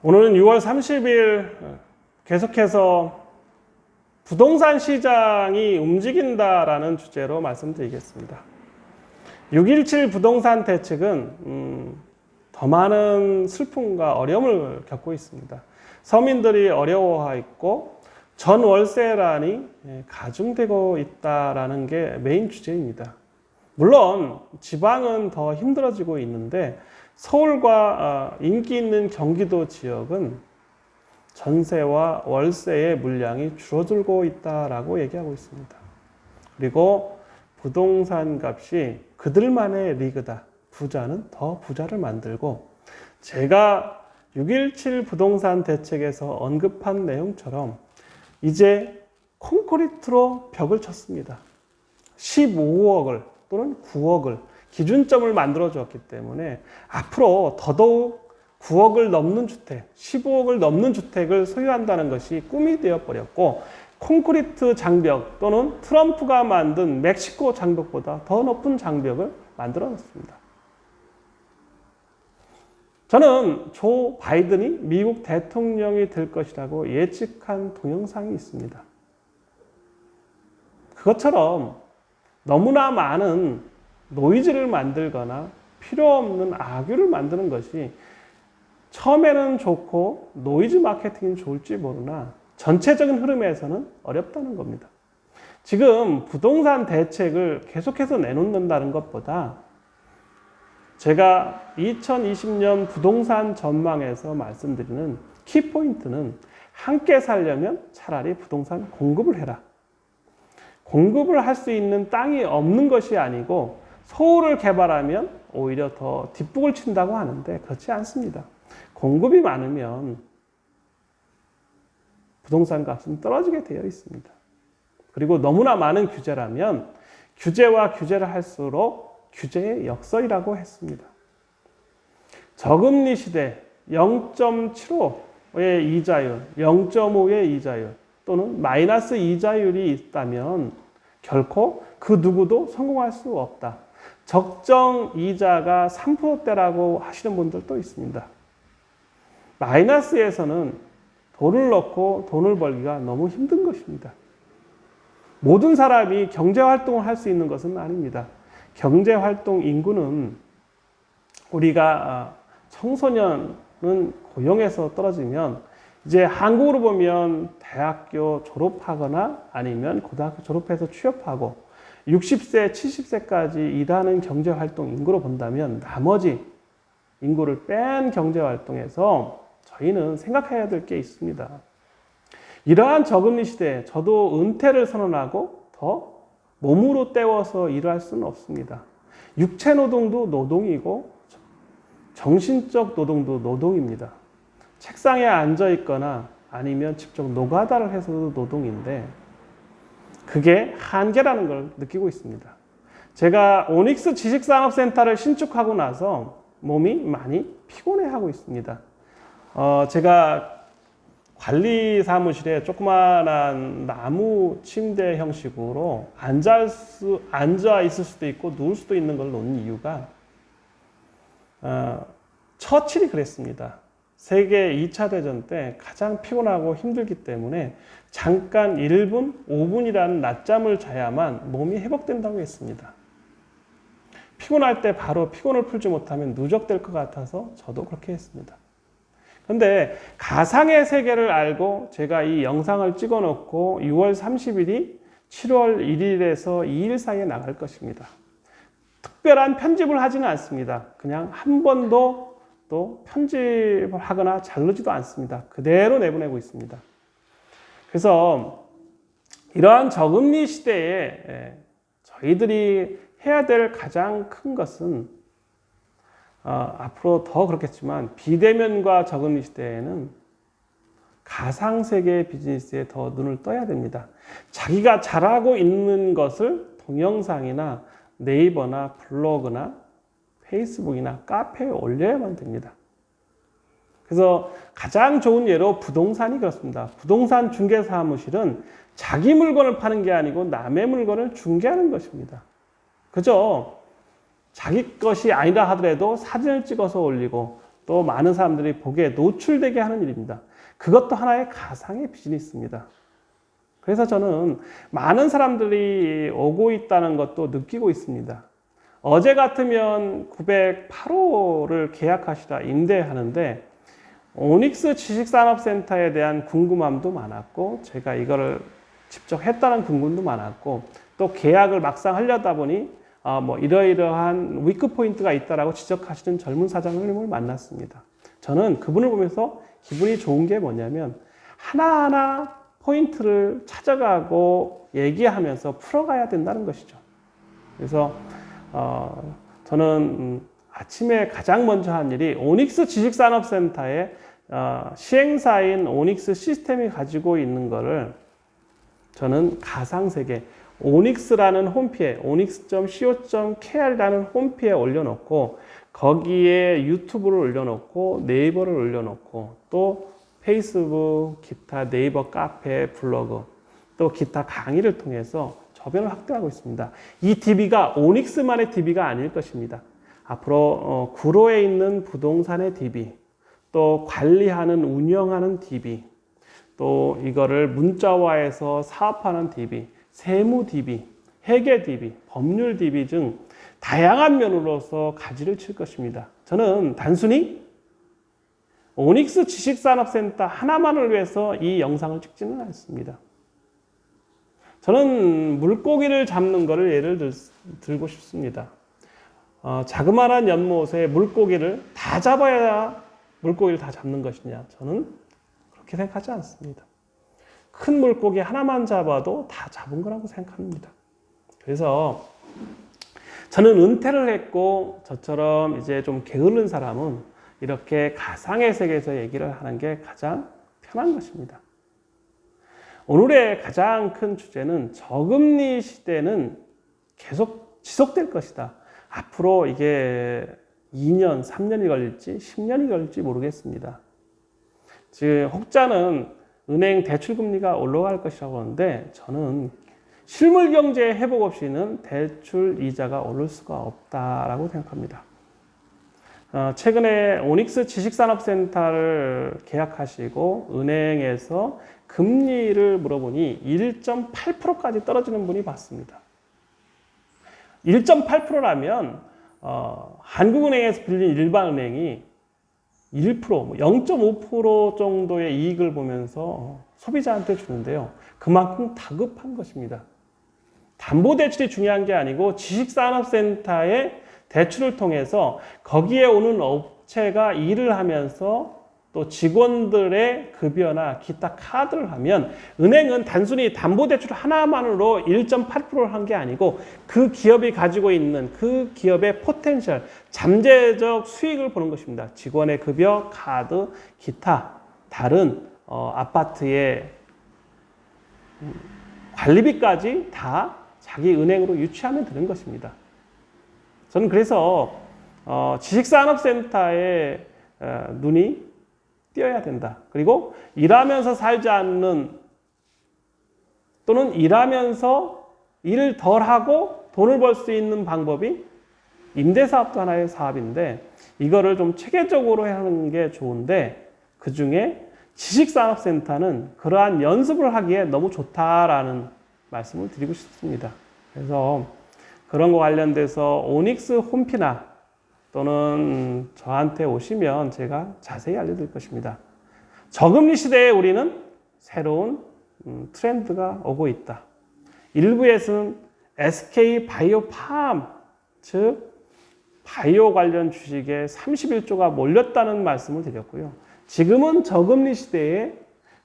오늘은 6월 30일 계속해서 부동산 시장이 움직인다라는 주제로 말씀드리겠습니다. 6.17 부동산 대책은 더 많은 슬픔과 어려움을 겪고 있습니다. 서민들이 어려워하고 전월세란이 가중되고 있다라는 게 메인 주제입니다. 물론 지방은 더 힘들어지고 있는데 서울과 인기 있는 경기도 지역은 전세와 월세의 물량이 줄어들고 있다라고 얘기하고 있습니다. 그리고 부동산 값이 그들만의 리그다. 부자는 더 부자를 만들고, 제가 6.17 부동산 대책에서 언급한 내용처럼 이제 콘크리트로 벽을 쳤습니다. 15억을 또는 9억을 기준점을 만들어 주었기 때문에 앞으로 더더욱 9억을 넘는 주택, 15억을 넘는 주택을 소유한다는 것이 꿈이 되어버렸고, 콘크리트 장벽 또는 트럼프가 만든 멕시코 장벽보다 더 높은 장벽을 만들어 놨습니다. 저는 조 바이든이 미국 대통령이 될 것이라고 예측한 동영상이 있습니다. 그것처럼 너무나 많은 노이즈를 만들거나 필요 없는 악유를 만드는 것이 처음에는 좋고 노이즈 마케팅이 좋을지 모르나 전체적인 흐름에서는 어렵다는 겁니다. 지금 부동산 대책을 계속해서 내놓는다는 것보다 제가 2020년 부동산 전망에서 말씀드리는 키포인트는 함께 살려면 차라리 부동산 공급을 해라. 공급을 할 수 있는 땅이 없는 것이 아니고 서울을 개발하면 오히려 더 뒷북을 친다고 하는데 그렇지 않습니다. 공급이 많으면 부동산 값은 떨어지게 되어 있습니다. 그리고 너무나 많은 규제라면 규제와 규제를 할수록 규제의 역설이라고 했습니다. 저금리 시대 0.75의 이자율, 0.5의 이자율 또는 마이너스 이자율이 있다면 결코 그 누구도 성공할 수 없다. 적정 이자가 3%대라고 하시는 분들도 있습니다. 마이너스에서는 돈을 넣고 돈을 벌기가 너무 힘든 것입니다. 모든 사람이 경제활동을 할 수 있는 것은 아닙니다. 경제활동 인구는 우리가 청소년은 고용에서 떨어지면 이제 한국으로 보면 대학교 졸업하거나 아니면 고등학교 졸업해서 취업하고 60세, 70세까지 일하는 경제활동 인구로 본다면 나머지 인구를 뺀 경제활동에서 저희는 생각해야 될 게 있습니다. 이러한 저금리 시대에 저도 은퇴를 선언하고 더 몸으로 때워서 일할 수는 없습니다. 육체 노동도 노동이고 정신적 노동도 노동입니다. 책상에 앉아 있거나 아니면 직접 노가다를 해서도 노동인데 그게 한계라는 걸 느끼고 있습니다. 제가 오닉스 지식산업센터를 신축하고 나서 몸이 많이 피곤해하고 있습니다. 제가 관리 사무실에 조그마한 나무 침대 형식으로 앉아 있을 수도 있고 누울 수도 있는 걸 놓는 이유가 처칠이 그랬습니다. 세계 2차 대전 때 가장 피곤하고 힘들기 때문에 잠깐 1분, 5분이라는 낮잠을 자야만 몸이 회복된다고 했습니다. 피곤할 때 바로 피곤을 풀지 못하면 누적될 것 같아서 저도 그렇게 했습니다. 그런데 가상의 세계를 알고 제가 이 영상을 찍어 놓고 6월 30일이 7월 1일에서 2일 사이에 나갈 것입니다. 특별한 편집을 하지는 않습니다. 그냥 한 번도 또 편집을 하거나 자르지도 않습니다. 그대로 내보내고 있습니다. 그래서 이러한 저금리 시대에 저희들이 해야 될 가장 큰 것은 앞으로 더 그렇겠지만 비대면과 저금리 시대에는 가상세계의 비즈니스에 더 눈을 떠야 됩니다. 자기가 잘하고 있는 것을 동영상이나 네이버나 블로그나 페이스북이나 카페에 올려야만 됩니다. 그래서 가장 좋은 예로 부동산이 그렇습니다. 부동산 중개사무실은 자기 물건을 파는 게 아니고 남의 물건을 중개하는 것입니다. 그죠? 자기 것이 아니라 하더라도 사진을 찍어서 올리고 또 많은 사람들이 보기에 노출되게 하는 일입니다. 그것도 하나의 가상의 비즈니스입니다. 그래서 저는 많은 사람들이 오고 있다는 것도 느끼고 있습니다. 어제 같으면 908호를 계약하시다 임대하는데 오닉스 지식산업센터에 대한 궁금함도 많았고 제가 이거를 직접 했다는 궁금도 많았고 또 계약을 막상 하려다 보니 뭐 이러이러한 위크 포인트가 있다라고 지적하시는 젊은 사장님을 만났습니다. 저는 그분을 보면서 기분이 좋은 게 뭐냐면 하나하나 포인트를 찾아가고 얘기하면서 풀어가야 된다는 것이죠. 그래서 저는 아침에 가장 먼저 한 일이 오닉스 지식산업센터의 시행사인 오닉스 시스템이 가지고 있는 거를 저는 가상세계 오닉스라는 홈피에 onyx.co.kr이라는 홈피에 올려놓고 거기에 유튜브를 올려놓고 네이버를 올려놓고 또 페이스북, 기타 네이버 카페, 블로그 또 기타 강의를 통해서 저변을 확대하고 있습니다. 이 DB가 오닉스만의 DB가 아닐 것입니다. 앞으로 구로에 있는 부동산의 DB, 또 관리하는 운영하는 DB, 또 이거를 문자화해서 사업하는 DB, 세무 DB, 회계 DB, 법률 DB 등 다양한 면으로서 가지를 칠 것입니다. 저는 단순히 오닉스 지식산업센터 하나만을 위해서 이 영상을 찍지는 않습니다. 저는 물고기를 잡는 것을 예를 들고 싶습니다. 자그마한 연못에 물고기를 다 잡아야 물고기를 다 잡는 것이냐? 저는 그렇게 생각하지 않습니다. 큰 물고기 하나만 잡아도 다 잡은 거라고 생각합니다. 그래서 저는 은퇴를 했고 저처럼 이제 좀 게으른 사람은 이렇게 가상의 세계에서 얘기를 하는 게 가장 편한 것입니다. 오늘의 가장 큰 주제는 저금리 시대는 계속 지속될 것이다. 앞으로 이게 2년, 3년이 걸릴지 10년이 걸릴지 모르겠습니다. 지금 혹자는 은행 대출금리가 올라갈 것이라고 하는데 저는 실물 경제 회복 없이는 대출 이자가 오를 수가 없다라고 생각합니다. 최근에 오닉스 지식산업센터를 계약하시고 은행에서 금리를 물어보니 1.8%까지 떨어지는 분이 봤습니다. 1.8%라면 한국은행에서 빌린 일반은행이 1%, 0.5% 정도의 이익을 보면서 소비자한테 주는데요. 그만큼 다급한 것입니다. 담보대출이 중요한 게 아니고 지식산업센터의 대출을 통해서 거기에 오는 업체가 일을 하면서 또 직원들의 급여나 기타 카드를 하면 은행은 단순히 담보대출 하나만으로 1.8%를 한 게 아니고 그 기업이 가지고 있는 그 기업의 포텐셜, 잠재적 수익을 보는 것입니다. 직원의 급여, 카드, 기타 다른 아파트의 관리비까지 다 자기 은행으로 유치하면 되는 것입니다. 저는 그래서 지식산업센터에 눈이 띄어야 된다. 그리고 일하면서 살지 않는 또는 일하면서 일을 덜 하고 돈을 벌 수 있는 방법이 임대사업도 하나의 사업인데 이거를 좀 체계적으로 하는 게 좋은데 그중에 지식산업센터는 그러한 연습을 하기에 너무 좋다라는 말씀을 드리고 싶습니다. 그래서 그런 거 관련돼서 오닉스 홈피나 또는 저한테 오시면 제가 자세히 알려드릴 것입니다. 저금리 시대에 우리는 새로운 트렌드가 오고 있다. 일부에서는 SK 바이오팜, 즉 바이오 관련 주식에 31조가 몰렸다는 말씀을 드렸고요. 지금은 저금리 시대에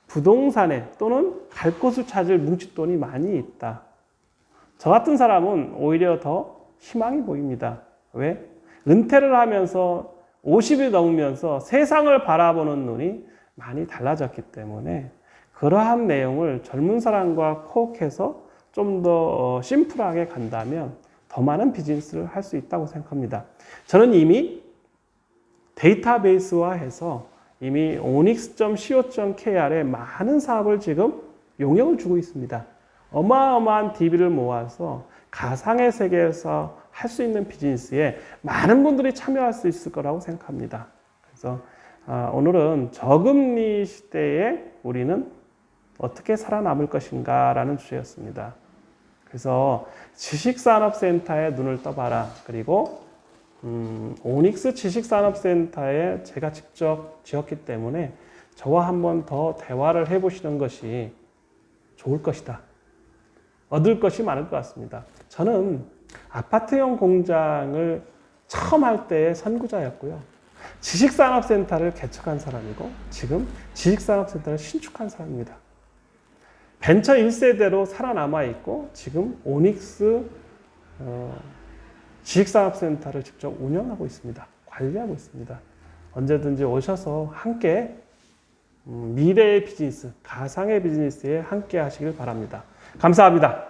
부동산에 또는 갈 곳을 찾을 뭉칫돈이 많이 있다. 저 같은 사람은 오히려 더 희망이 보입니다. 왜? 은퇴를 하면서 50이 넘으면서 세상을 바라보는 눈이 많이 달라졌기 때문에 그러한 내용을 젊은 사람과 코어해서 좀 더 심플하게 간다면 더 많은 비즈니스를 할 수 있다고 생각합니다. 저는 이미 데이터베이스화해서 이미 onyx.co.kr에 많은 사업을 지금 용역을 주고 있습니다. 어마어마한 DB를 모아서 가상의 세계에서 할 수 있는 비즈니스에 많은 분들이 참여할 수 있을 거라고 생각합니다. 그래서 오늘은 저금리 시대에 우리는 어떻게 살아남을 것인가라는 주제였습니다. 그래서 지식산업센터에 눈을 떠봐라. 그리고 오닉스 지식산업센터에 제가 직접 지었기 때문에 저와 한번 더 대화를 해보시는 것이 좋을 것이다. 얻을 것이 많을 것 같습니다. 저는 아파트형 공장을 처음 할 때의 선구자였고요. 지식산업센터를 개척한 사람이고 지금 지식산업센터를 신축한 사람입니다. 벤처 1세대로 살아남아 있고 지금 오닉스 지식산업센터를 직접 운영하고 있습니다. 관리하고 있습니다. 언제든지 오셔서 함께 미래의 비즈니스, 가상의 비즈니스에 함께 하시길 바랍니다. 감사합니다.